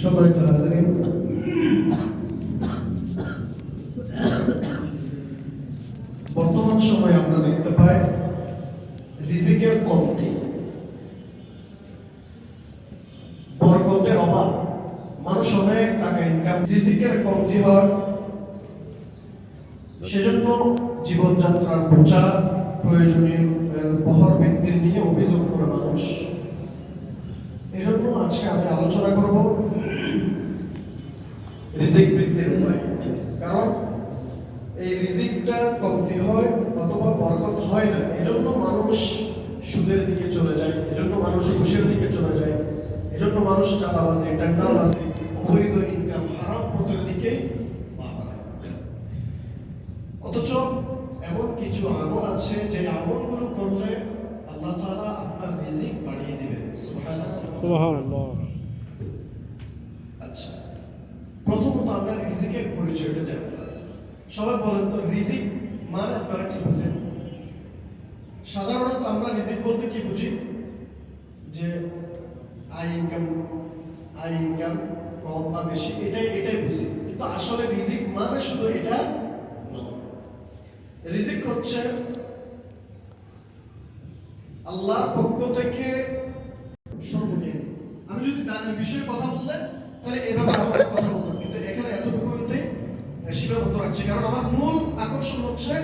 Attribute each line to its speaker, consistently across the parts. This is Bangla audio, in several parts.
Speaker 1: সম্মানিত হাজিরিন, বর্তমান সময়ে আমরা দেখতে পাই রিজিকের কমতি, বরকতের অভাব। মানুষ অনেক টাকা ইনকাম, রিজিকের কমতি হয়, সেজন্য জীবনযাত্রার বোঝা, প্রয়োজনীয় বহর বৃদ্ধির নিয়ে অভিযোগ করে মানুষ। এজন্য আজকে আমি আলোচনা করব রিজিক বৃদ্ধির উপায়। কারণ এই রিজিকটা কমতি হয় অথবা বরকত হয় না, এজন্য মানুষ সুদের দিকে চলে যায়, এজন্য মানুষ ঘুষের দিকে চলে যায়, এজন্য মানুষ চাঁদাবাজি, টেন্ডারবাজি, অবৈধ ইনকাম, হারাম পথের দিকে পা বাড়ায়। অথচ এমন কিছু আমল আছে যে আমলগুলো করলে আল্লাহ তাআলা আপনার রিজিক বাড়িয়ে দিবেন। সুবহানাল্লাহ। আচ্ছা, প্রথমত আমরা রিজিকের পরিচয়টা দেব। সবাই বলেন তো, রিজিক মানে আপনারা কি বুঝেন? সাধারণত আমরা রিজিক বলতে কি বুঝি? যে আয় ইনকাম কম বা বেশি, এটাই বুঝি। কিন্তু আসলে রিজিক মানে শুধু এটা নয়। রিজিক হচ্ছে আল্লাহর পক্ষ থেকে সর্বজ্ঞানী। আমি যদি দানের বিষয়ে কথা বললে তাহলে এভাবে কথা বলবো, কিন্তু এখানে এতটুকু সীমাবদ্ধ রাখছি, কারণ আমার মূল আকর্ষণ হচ্ছে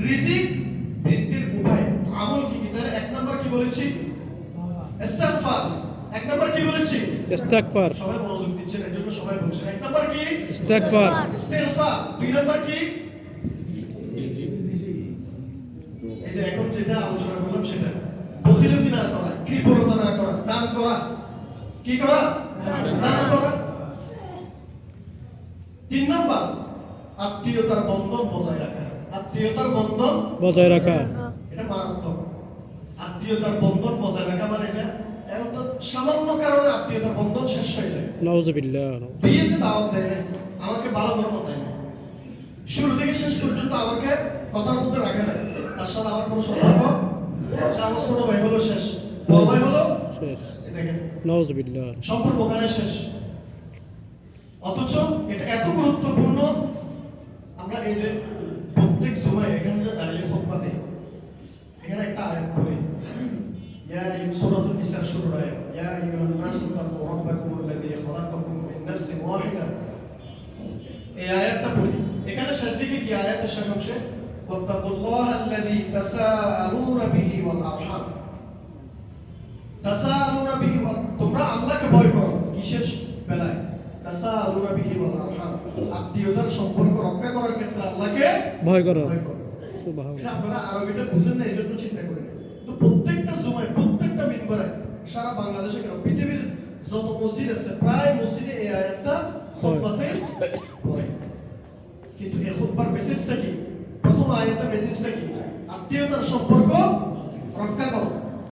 Speaker 1: রিজিক বৃদ্ধির উপায়। আমল কি কি? তাহলে এক নাম্বার কি বলেছি? ইস্তিগফার। এক নাম্বার কি বলেছি?
Speaker 2: ইস্তিগফার।
Speaker 1: সবাই মনোযোগ দিচ্ছেন, এর জন্য সবাই বলছেন এক নাম্বার কি?
Speaker 2: ইস্তিগফার।
Speaker 1: ইস্তিগফার। দুই নাম্বার কি? এই যে এখন যেটা আলোচনা করলাম সেটা, বখিলতি না করা, কৃপণতা না করা, দান করা। কি করা? দান করা। তিন নাম্বার আত্মীয়তার বন্ধন বজায় রাখা। আত্মীয়তার বন্ধন
Speaker 2: বজায় রাখা,
Speaker 1: এটা মারাত্মক। আত্মীয়তার বন্ধন বজায় রাখা মানে এটা এখন তো সামান্য কারণে আত্মীয়তার বন্ধন শেষ হয়ে যায়।
Speaker 2: নাউযুবিল্লাহ।
Speaker 1: বিয়েতে দাওয়াত দেয় না, আমাকে ভালো করে দেয় না, শুরু থেকে শেষ পর্যন্ত আমাকে কথার মধ্যে রাখে না, তার সাথে আমার কোনো সম্পর্ক, সে আমার ছোট ভাই হলো শেষ, বড় ভাই হলো শেষ, দেখেন
Speaker 2: নাউযুবিল্লাহ,
Speaker 1: সম্পর্ক ওখানে শেষ। অথচ এটা এত গুরুত্বপূর্ণ। আমরা এই যে প্রত্যেক সময় এখানে যে দাঁড়িয়ে খুতবা দেই, এখানে একটা আয়াত পড়ি, ইয়া সূরাতুন নিসার শুরুর আয়াত, ইয়া আইয়ুহান নাসু তাকু রাব্বাকুমুল্লাযী খালাকাকুম মিন নাফসিন ওয়াহিদা। এই আয়াতটা পড়ি। এখানে শেষ দিকে কি আয়াতের শেষ অংশে ওয়াত্তাকুল্লাহাল্লাযী তাসাআলুনা বিহি ওয়াল আরহাম। তাসাআলুনা বিহি ওয়াল, তোমরা আল্লাহকে ভয় করো কিসের বেলায়? তাসাআলুনা বিহি ওয়াল আরহাম, আত্মীয়তার সম্পর্ক রক্ষা করার ক্ষেত্রে আল্লাহকে ভয় করো। সুবহানাল্লাহ। আপনারা আরবিটা বুঝেন না, এজন্য চিন্তা করেন। তো প্রত্যেকটা জুমায়, প্রত্যেকটা মিম্বরে, সারা বাংলাদেশে কেন পৃথিবীর যত মসজিদ আছে প্রায় মসজিদে এই আয়াতটা খুতবাতে পড়ে। কিন্তু এই খুতবার মেসেজটা কি? প্রথম আয়াতের মেসেজটা কি? আত্মীয়তার সম্পর্ক রক্ষা করো।